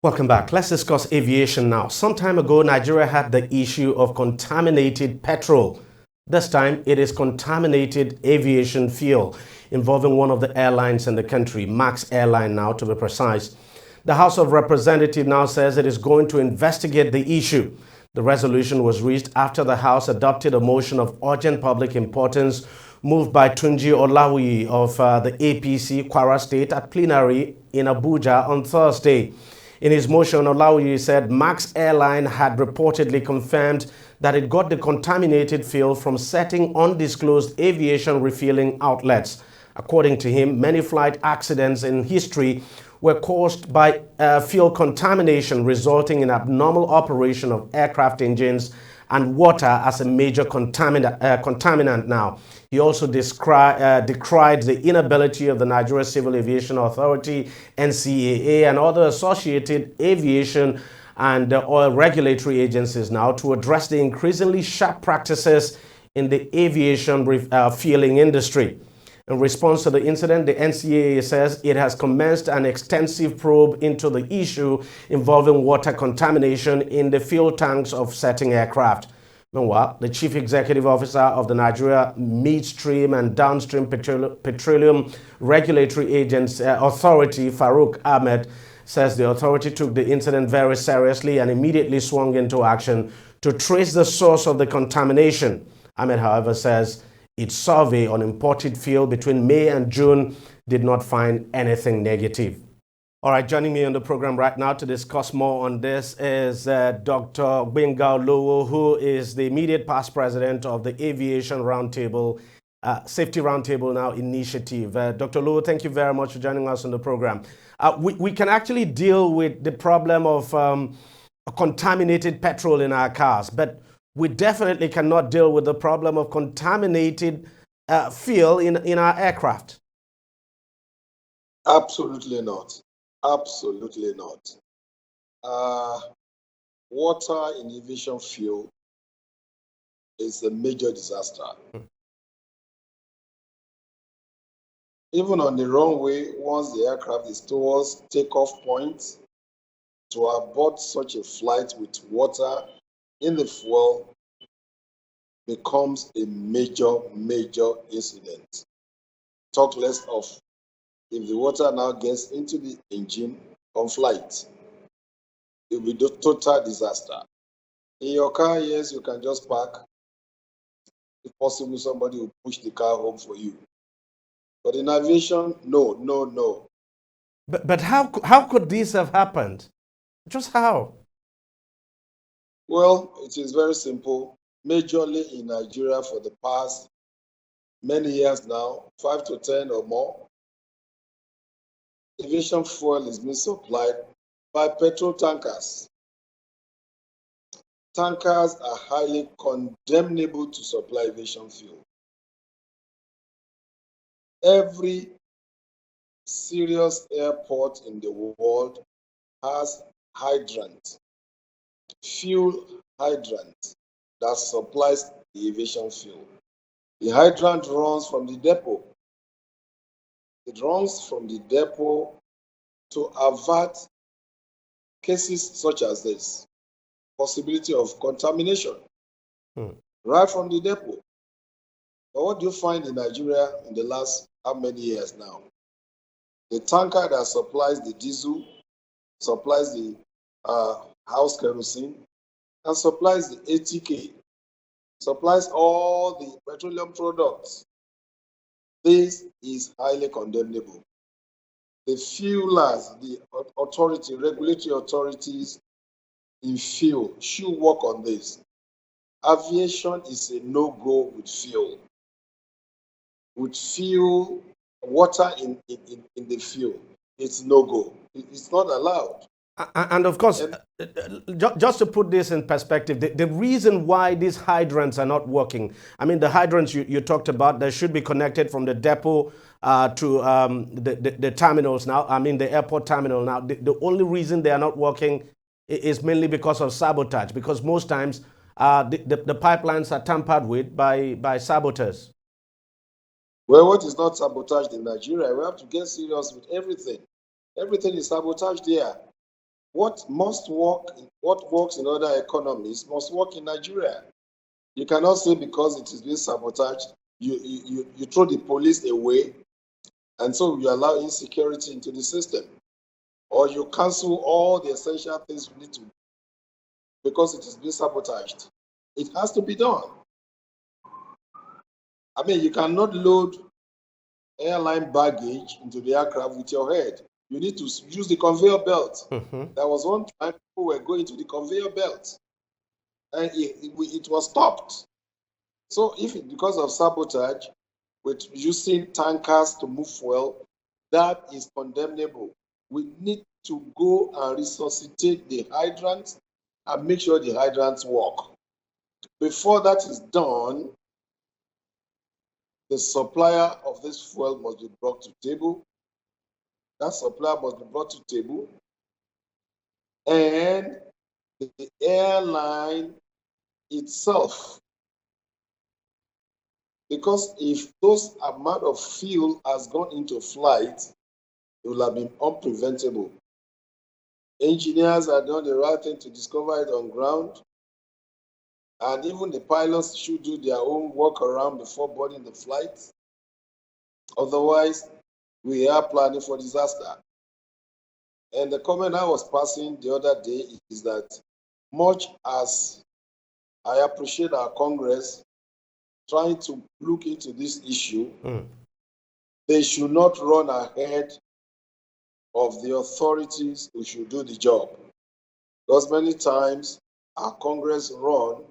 Welcome back. Let's discuss aviation now. Some time ago, Nigeria had the issue of contaminated petrol. This time, it is contaminated aviation fuel involving one of the airlines in the country, Max Airline now to be precise. The House of Representatives now says it is going to investigate the issue. The resolution was reached after the House adopted a motion of urgent public importance moved by Tunji Olawiyi of the APC Kwara State at plenary in Abuja on Thursday. In his motion, Olawiyi said Max Airline had reportedly confirmed that it got the contaminated fuel from certain undisclosed aviation refueling outlets. According to him, many flight accidents in history were caused by fuel contamination resulting in abnormal operation of aircraft engines and water as a major contaminant now. He also decried the inability of the Nigeria Civil Aviation Authority, NCAA, and other associated aviation and oil regulatory agencies now to address the increasingly sharp practices in the aviation fueling industry. In response to the incident, the NCAA says it has commenced an extensive probe into the issue involving water contamination in the fuel tanks of certain aircraft. Meanwhile, the Chief Executive Officer of the Nigeria Midstream and Downstream Petroleum Regulatory Authority, Farouk Ahmed, says the authority took the incident very seriously and immediately swung into action to trace the source of the contamination. Ahmed, however, says its survey on imported fuel between May and June did not find anything negative. All right, joining me on the program right now to discuss more on this is Dr. Gbenga Olowo, who is the immediate past president of the Aviation Roundtable, Safety Roundtable now initiative. Dr. Olowo, thank you very much for joining us on the program. We can actually deal with the problem of contaminated petrol in our cars, but we definitely cannot deal with the problem of contaminated fuel in our aircraft. Absolutely not. Absolutely not. Water in aviation fuel is a major disaster. Even on the runway, once the aircraft is towards takeoff point, to abort such a flight with water in the fuel becomes a major incident. Talk less of if the water now gets into the engine on flight. It will be a total disaster. In your car, yes, you can just park. If possible, somebody will push the car home for you. But in aviation, no. But how could this have happened? Just how? Well, it is very simple. Majorly in Nigeria for the past many years now, 5 to 10 or more, aviation fuel is being supplied by petrol tankers. Tankers are highly condemnable to supply aviation fuel. Every serious airport in the world has hydrant, fuel hydrant that supplies the aviation fuel. The hydrant runs from the depot. It runs from the depot to avert cases such as this, possibility of contamination, right from the depot. But what do you find in Nigeria in the last how many years now? The tanker that supplies the diesel, supplies the house kerosene, and supplies the ATK, supplies all the petroleum products. This is highly condemnable. The fuelers, the regulatory authorities in fuel should work on this. Aviation is a no-go with fuel. With fuel, water in the fuel, it's no-go. It's not allowed. And of course, just to put this in perspective, the reason why these hydrants are not working, I mean, the hydrants you talked about, they should be connected from the depot to the terminals now, I mean, the airport terminal now. The only reason they are not working is mainly because of sabotage, because most times the pipelines are tampered with by saboteurs. Well, what is not sabotaged in Nigeria? We have to get serious with everything. Everything is sabotaged here. what works in other economies must work in Nigeria. You cannot say because it is being sabotaged, you throw the police away, and so you allow insecurity into the system, or you cancel all the essential things you need to because it is being sabotaged. It has to be done. I mean, you cannot load airline baggage into the aircraft with your head. You need to use the conveyor belt. There was one time people were going to the conveyor belt, and it was stopped. So if because of sabotage, with using tankers to move fuel, that is condemnable. We need to go and resuscitate the hydrants and make sure the hydrants work. Before that is done, the supplier of this fuel must be brought to table. That supplier must be brought to table. And the airline itself, because if those amount of fuel has gone into flight, it will have been unpreventable. Engineers have done the right thing to discover it on ground, and even the pilots should do their own work around before boarding the flight. Otherwise, we are planning for disaster. And the comment I was passing the other day is that much as I appreciate our Congress trying to look into this issue, they should not run ahead of the authorities who should do the job. Because many times our Congress run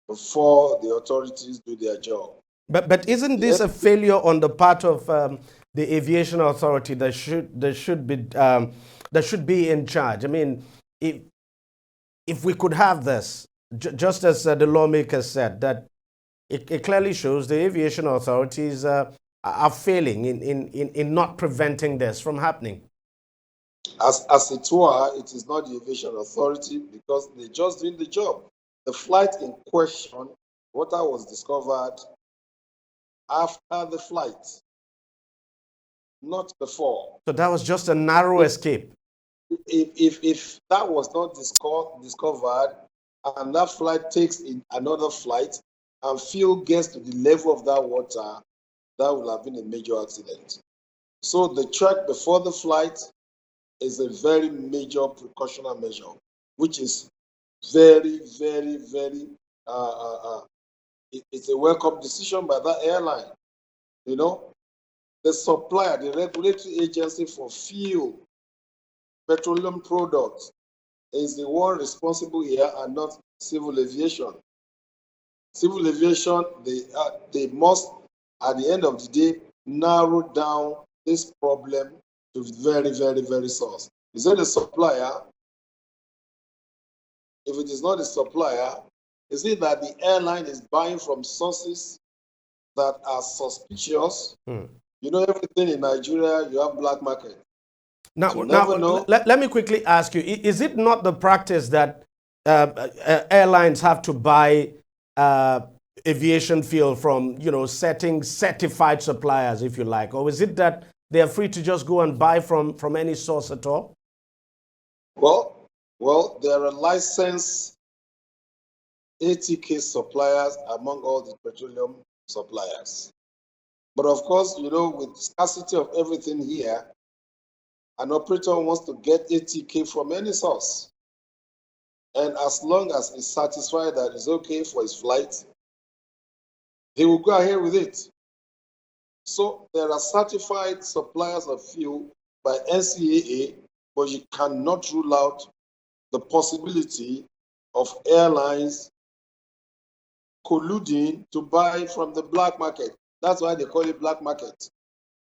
before the authorities do their job. But isn't this a failure on the part of the aviation authority that should be in charge? I mean, if we could have this, just as the lawmakers said, that it clearly shows the aviation authorities are failing in not preventing this from happening. As it were, it is not the aviation authority because they're just doing the job. The flight in question, water was discovered after the flight, not before. So that was just a narrow escape. If that was not discovered and that flight takes in another flight and fuel gets to the level of that water, that would have been a major accident. So the check before the flight is a very major precautionary measure, which is very, very, very, it's a welcome decision by that airline. You know, the supplier, the regulatory agency for fuel, petroleum products, is the one responsible here and not civil aviation. Civil aviation, they must, at the end of the day, narrow down this problem to very, very, very source. Is it the supplier? If it is not the supplier, is it that the airline is buying from sources that are suspicious? You know, everything in Nigeria, you have black market. Now let me quickly ask you, is it not the practice that airlines have to buy aviation fuel from, certified suppliers, if you like? Or is it that they are free to just go and buy from any source at all? Well, there are licensed ATK suppliers among all the petroleum suppliers. But of course, with scarcity of everything here, an operator wants to get ATK from any source. And as long as he's satisfied that it's okay for his flight, he will go ahead with it. So there are certified suppliers of fuel by NCAA, but you cannot rule out the possibility of airlines colluding to buy from the black market. That's why they call it black market,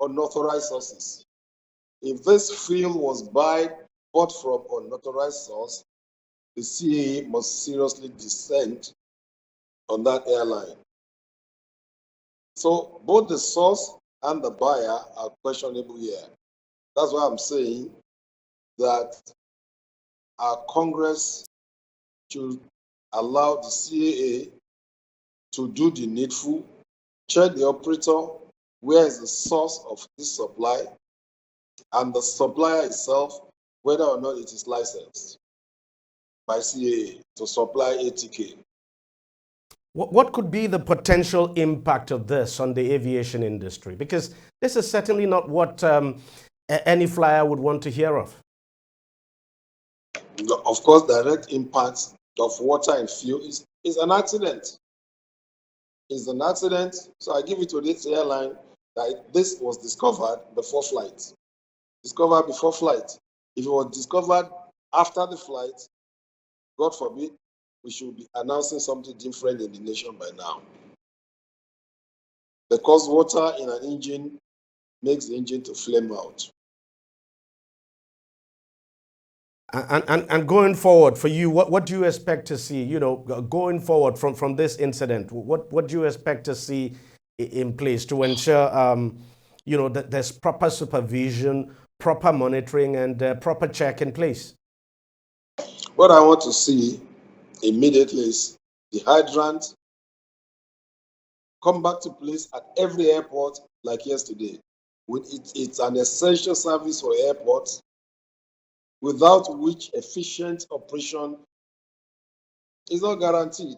unauthorized sources. If this fuel was bought from unauthorized source, the CAA must seriously dissent on that airline. So both the source and the buyer are questionable here. That's why I'm saying that our Congress should allow the CAA to do the needful, check the operator, where is the source of this supply, and the supplier itself whether or not it is licensed by CAA to supply ATK. What could be the potential impact of this on the aviation industry? Because this is certainly not what any flyer would want to hear of. Of course, direct impact of water and fuel is an accident. It's an accident. So I give it to this airline that this was discovered before flight. Discovered before flight. If it was discovered after the flight, God forbid, we should be announcing something different in the nation by now. Because water in an engine makes the engine to flame out. And going forward for you, what do you expect to see, going forward from this incident? What do you expect to see in place to ensure, that there's proper supervision, proper monitoring, and proper check in place? What I want to see immediately is the hydrant come back to place at every airport like yesterday. It's an essential service for airports, without which efficient operation is not guaranteed.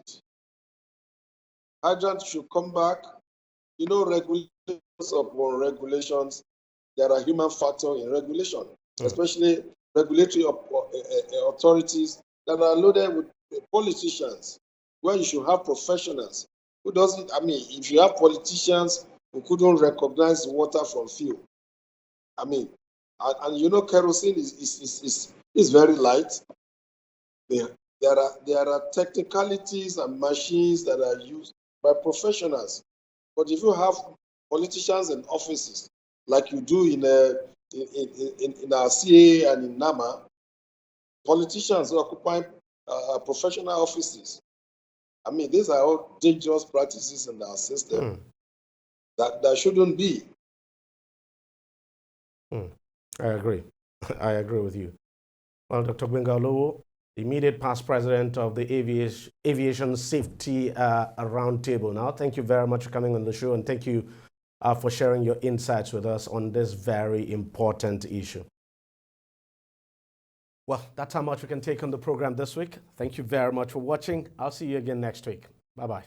Hydrant should come back. Regulations upon regulations, there are human factor in regulation, especially regulatory authorities that are loaded with politicians, where you should have professionals who doesn't, if you have politicians who couldn't recognize water from fuel, and kerosene is very light. There are technicalities and machines that are used by professionals. But if you have politicians and offices like you do in our CAA and in NAMA, politicians who occupy professional offices, these are all dangerous practices in our system that shouldn't be. I agree. I agree with you. Well, Dr. Gbenga, immediate past president of the Aviation Safety Roundtable. Now, thank you very much for coming on the show, and thank you for sharing your insights with us on this very important issue. Well, that's how much we can take on the program this week. Thank you very much for watching. I'll see you again next week. Bye-bye.